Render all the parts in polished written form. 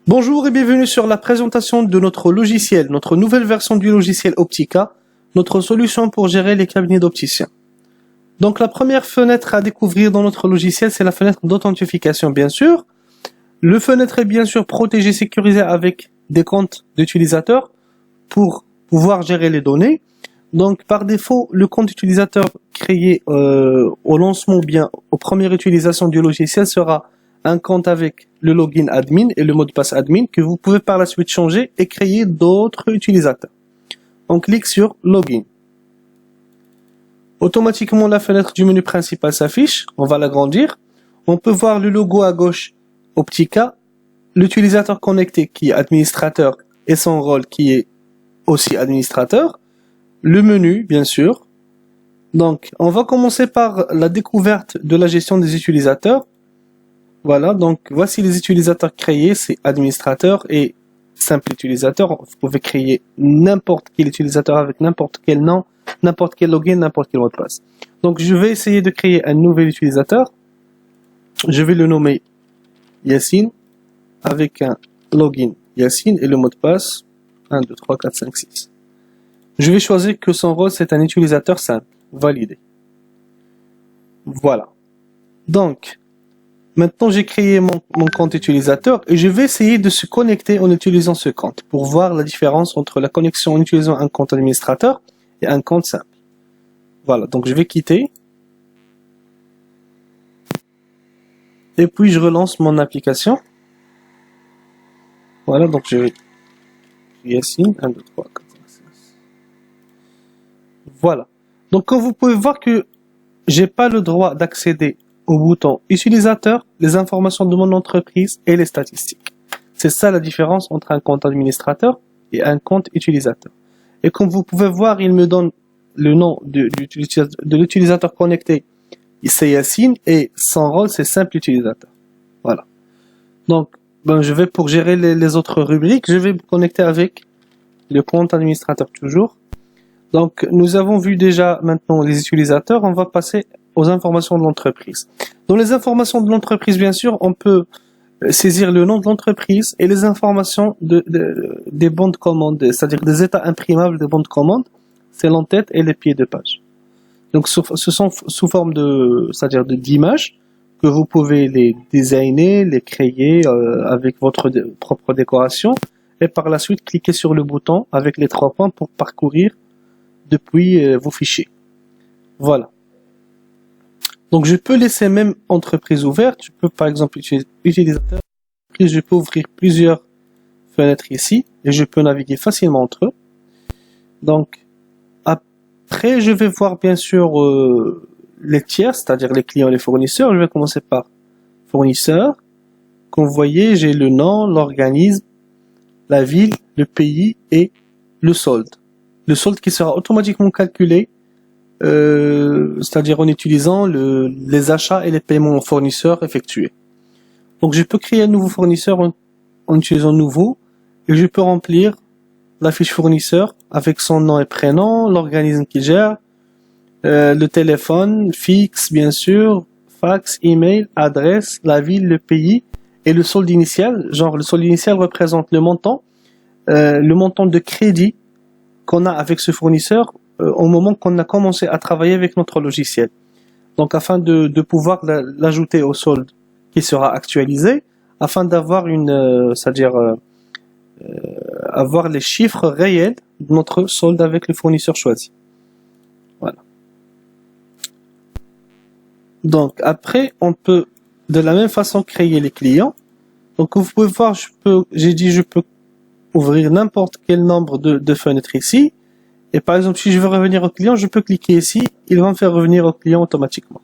Bonjour et bienvenue sur la présentation de notre logiciel, notre nouvelle version du logiciel Optica, notre solution pour gérer les cabinets d'opticiens. Donc la première fenêtre à découvrir dans notre logiciel, c'est la fenêtre d'authentification bien sûr. Le fenêtre est bien sûr protégé, sécurisé avec des comptes d'utilisateurs pour pouvoir gérer les données. Donc par défaut, le compte utilisateur créé au lancement ou bien aux premières utilisations du logiciel sera un compte avec le login admin et le mot de passe admin que vous pouvez par la suite changer et créer d'autres utilisateurs. On clique sur login. Automatiquement, la fenêtre du menu principal s'affiche. On va l'agrandir. On peut voir le logo à gauche Optica, l'utilisateur connecté qui est administrateur et son rôle qui est aussi administrateur. Le menu, bien sûr. Donc, on va commencer par la découverte de la gestion des utilisateurs. Voilà, donc voici les utilisateurs créés, c'est administrateur et simple utilisateur. Vous pouvez créer n'importe quel utilisateur avec n'importe quel nom, n'importe quel login, n'importe quel mot de passe. Donc je vais essayer de créer un nouvel utilisateur. Je vais le nommer Yassine avec un login Yassine et le mot de passe 1, 2, 3, 4, 5, 6. Je vais choisir que son rôle c'est un utilisateur simple, validé. Voilà. Donc, maintenant, j'ai créé mon compte utilisateur et je vais essayer de se connecter en utilisant ce compte pour voir la différence entre la connexion en utilisant un compte administrateur et un compte simple. Voilà, donc je vais quitter. Et puis, je relance mon application. Voilà, donc je vais Yassine, 1, 2, 3, 4, 5, 6. Voilà. Donc, comme vous pouvez voir que j'ai pas le droit d'accéder au bouton utilisateur, les informations de mon entreprise et les statistiques. C'est ça la différence entre un compte administrateur et un compte utilisateur. Et comme vous pouvez voir, il me donne le nom de l'utilisateur connecté, c'est Yassine, et son rôle c'est simple utilisateur. Voilà. Donc, je vais pour gérer les autres rubriques, je vais me connecter avec le compte administrateur toujours. Donc, nous avons vu déjà maintenant les utilisateurs, on va passer aux informations de l'entreprise. Dans les informations de l'entreprise, bien sûr, on peut saisir le nom de l'entreprise et les informations des bons de commande, c'est-à-dire des états imprimables des bons de commande, c'est l'entête et les pieds de page. Donc, ce sont sous forme c'est-à-dire d'images que vous pouvez les designer, les créer avec votre propre décoration et par la suite cliquer sur le bouton avec les 3 points pour parcourir depuis vos fichiers. Voilà. Donc je peux laisser même entreprise ouverte, je peux par exemple utiliser utilisateur, je peux ouvrir plusieurs fenêtres ici et je peux naviguer facilement entre eux. Donc après je vais voir bien sûr les tiers, c'est-à-dire les clients et les fournisseurs. Je vais commencer par fournisseur. Comme vous voyez, j'ai le nom, l'organisme, la ville, le pays et le solde. Le solde qui sera automatiquement calculé c'est-à-dire en utilisant les achats et les paiements aux fournisseurs effectués. Donc je peux créer un nouveau fournisseur en utilisant nouveau et je peux remplir la fiche fournisseur avec son nom et prénom, l'organisme qu'il gère, le téléphone fixe bien sûr, fax, email, adresse, la ville, le pays et le solde initial. Genre le solde initial représente le montant de crédit qu'on a avec ce fournisseur au moment qu'on a commencé à travailler avec notre logiciel. Donc afin de pouvoir l'ajouter au solde qui sera actualisé, afin d'avoir c'est-à-dire avoir les chiffres réels de notre solde avec le fournisseur choisi. Voilà. Donc après, on peut de la même façon créer les clients. Donc vous pouvez voir, je peux ouvrir n'importe quel nombre de fenêtres ici. Et par exemple, si je veux revenir au client, je peux cliquer ici, il va me faire revenir au client automatiquement.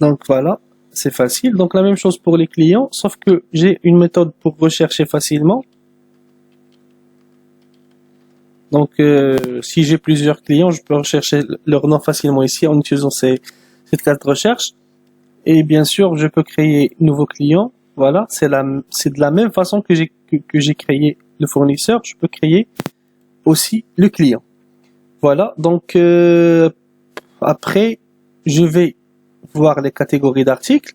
Donc voilà, c'est facile. Donc la même chose pour les clients, sauf que j'ai une méthode pour rechercher facilement. Donc si j'ai plusieurs clients, je peux rechercher leur nom facilement ici en utilisant cette case de recherche. Et bien sûr, je peux créer nouveau client. Voilà, c'est de la même façon que j'ai créé le fournisseur, je peux créer aussi le client. Voilà, donc après je vais voir les catégories d'articles.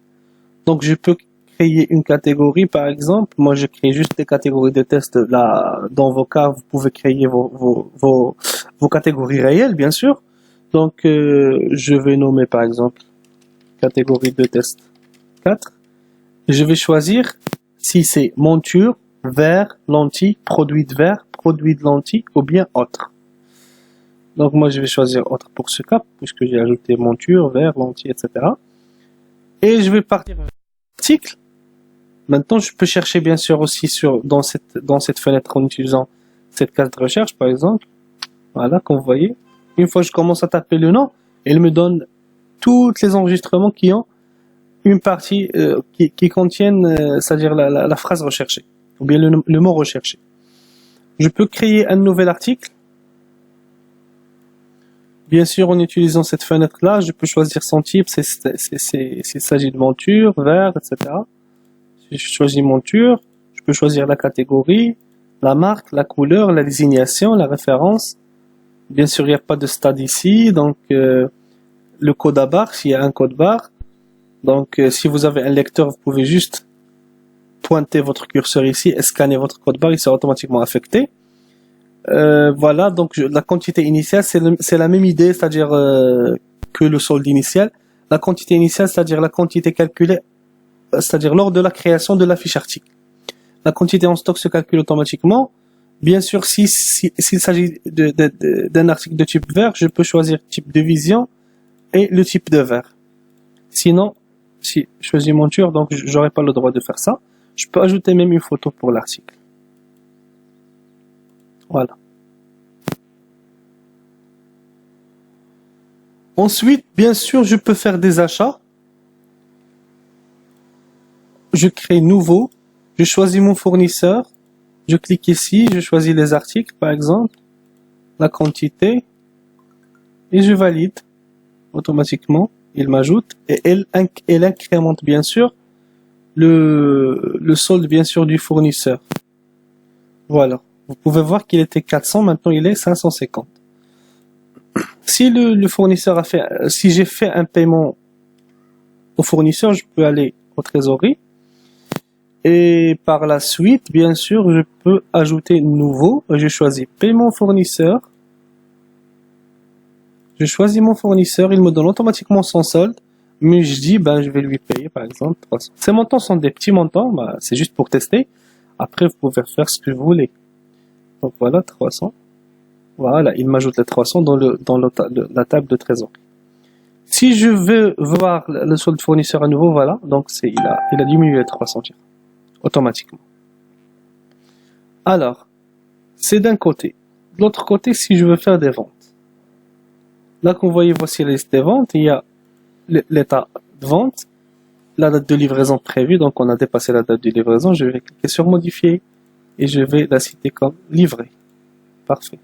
Donc je peux créer une catégorie, par exemple, moi je crée juste des catégories de tests. Là, dans vos cas, vous pouvez créer vos catégories réelles, bien sûr. Donc, je vais nommer, par exemple, catégorie de test 4. Et je vais choisir si c'est monture, verre, lentille, produit de verre, produit de lentille ou bien autre. Donc, moi, je vais choisir autre pour ce cas, puisque j'ai ajouté monture, verre, lentille, etc. Et je vais partir vers l'article. Maintenant, je peux chercher bien sûr aussi dans cette fenêtre en utilisant cette case de recherche, par exemple. Voilà, comme vous voyez. Une fois que je commence à taper le nom, elle me donne tous les enregistrements qui ont une partie qui contiennent, c'est-à-dire la phrase recherchée, ou bien le mot recherché. Je peux créer un nouvel article. Bien sûr, en utilisant cette fenêtre-là, je peux choisir son type, s'il s'agit de monture, verre, etc. Si je choisis monture, je peux choisir la catégorie, la marque, la couleur, la désignation, la référence. Bien sûr, il n'y a pas de stade ici, donc le code à barre, s'il y a un code barre. Donc, si vous avez un lecteur, vous pouvez juste pointer votre curseur ici et scanner votre code barre, il sera automatiquement affecté. Voilà, donc la quantité initiale, c'est la même idée, c'est-à-dire que le solde initial. La quantité initiale, c'est-à-dire la quantité calculée, c'est-à-dire lors de la création de la fiche article. La quantité en stock se calcule automatiquement. Bien sûr, s'il s'agit d'un article de type vert, je peux choisir type de vision et le type de vert. Sinon, si je choisis monture, donc j'aurai pas le droit de faire ça. Je peux ajouter même une photo pour l'article. Voilà. Ensuite, bien sûr, je peux faire des achats. Je crée nouveau. Je choisis mon fournisseur. Je clique ici, je choisis les articles, par exemple, la quantité, et je valide automatiquement. Il m'ajoute et elle incrémente bien sûr le solde bien sûr du fournisseur. Voilà. Vous pouvez voir qu'il était 400, maintenant il est 550. Si le fournisseur si j'ai fait un paiement au fournisseur, je peux aller aux trésoreries. Et par la suite, bien sûr, je peux ajouter nouveau. Je choisis paiement fournisseur. Je choisis mon fournisseur, il me donne automatiquement son solde. Mais je dis, je vais lui payer, par exemple, 300. Ces montants sont des petits montants, c'est juste pour tester. Après, vous pouvez faire ce que vous voulez. Donc voilà, 300. Voilà, il m'ajoute les 300 dans la table de trésorerie. Si je veux voir le solde fournisseur à nouveau, voilà, donc il a diminué les 300 automatiquement. Alors, c'est d'un côté. De l'autre côté, si je veux faire des ventes. Là, comme vous voyez, voici la liste des ventes. Il y a l'état de vente, la date de livraison prévue, donc on a dépassé la date de livraison. Je vais cliquer sur modifier et je vais la citer comme livré. Parfait.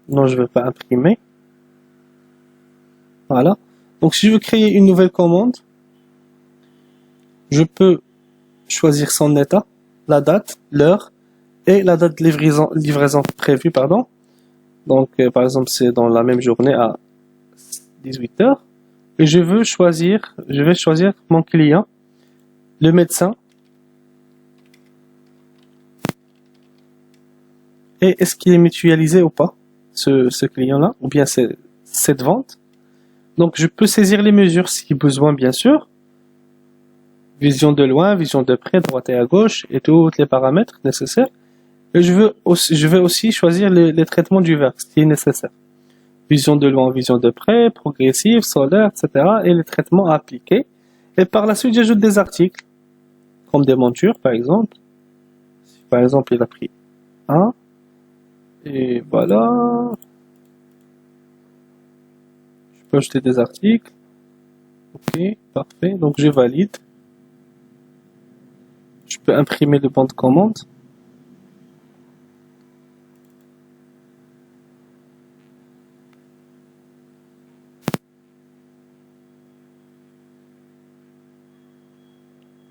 Non, je ne veux pas imprimer. Voilà. Donc, si je veux créer une nouvelle commande, je peux choisir son état, la date, l'heure et la date de livraison prévue, pardon. Donc, par exemple, c'est dans la même journée à 18 h. Et je vais choisir mon client, le médecin. Et est-ce qu'il est mutualisé ou pas, ce client-là, ou bien cette vente. Donc, je peux saisir les mesures si besoin, bien sûr. Vision de loin, vision de près, droite et à gauche, et tous les paramètres nécessaires. Et je vais aussi choisir les traitements du verre, ce qui est nécessaire. Vision de loin, vision de près, progressive, solaire, etc. Et les traitements à appliquer. Et par la suite, j'ajoute des articles, comme des montures, par exemple. Si, par exemple, il a pris 1. Et voilà. Je peux ajouter des articles. Ok, parfait. Donc, je valide. Je peux imprimer le bon de commande.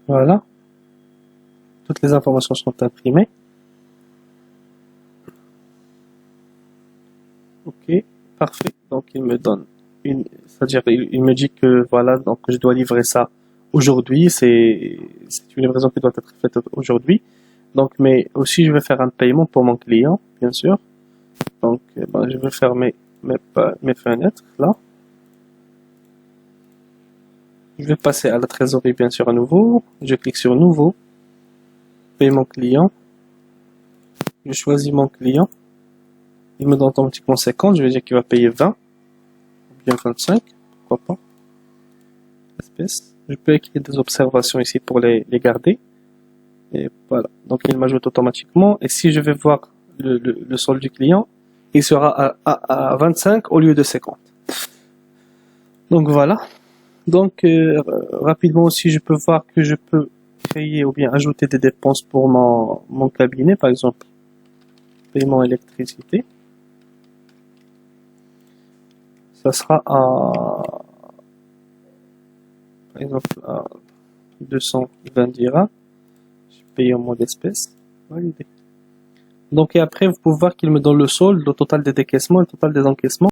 Voilà. Toutes les informations sont imprimées. Ok, parfait. Donc il me donne c'est-à-dire il me dit que voilà, donc je dois livrer ça aujourd'hui, c'est une livraison qui doit être faite aujourd'hui. Donc, mais aussi, je vais faire un paiement pour mon client, bien sûr. Donc, je vais fermer mes fenêtres, là. Je vais passer à la trésorerie, bien sûr, à nouveau. Je clique sur Nouveau. Paiement client. Je choisis mon client. Il me donne automatiquement 50. Je vais dire qu'il va payer 20. Ou bien 25. Pourquoi pas. Espèce. Je peux écrire des observations ici pour les garder. Et voilà. Donc, il m'ajoute automatiquement. Et si je vais voir le solde du client, il sera à 25 au lieu de 50. Donc, voilà. Donc, rapidement aussi, je peux voir que je peux créer ou bien ajouter des dépenses pour mon cabinet, par exemple, paiement électricité. Ça sera par exemple, à 220 dirhams. Je paye en mode espèce. Validé. Donc, et après, vous pouvez voir qu'il me donne le solde, le total des décaissements, le total des encaissements.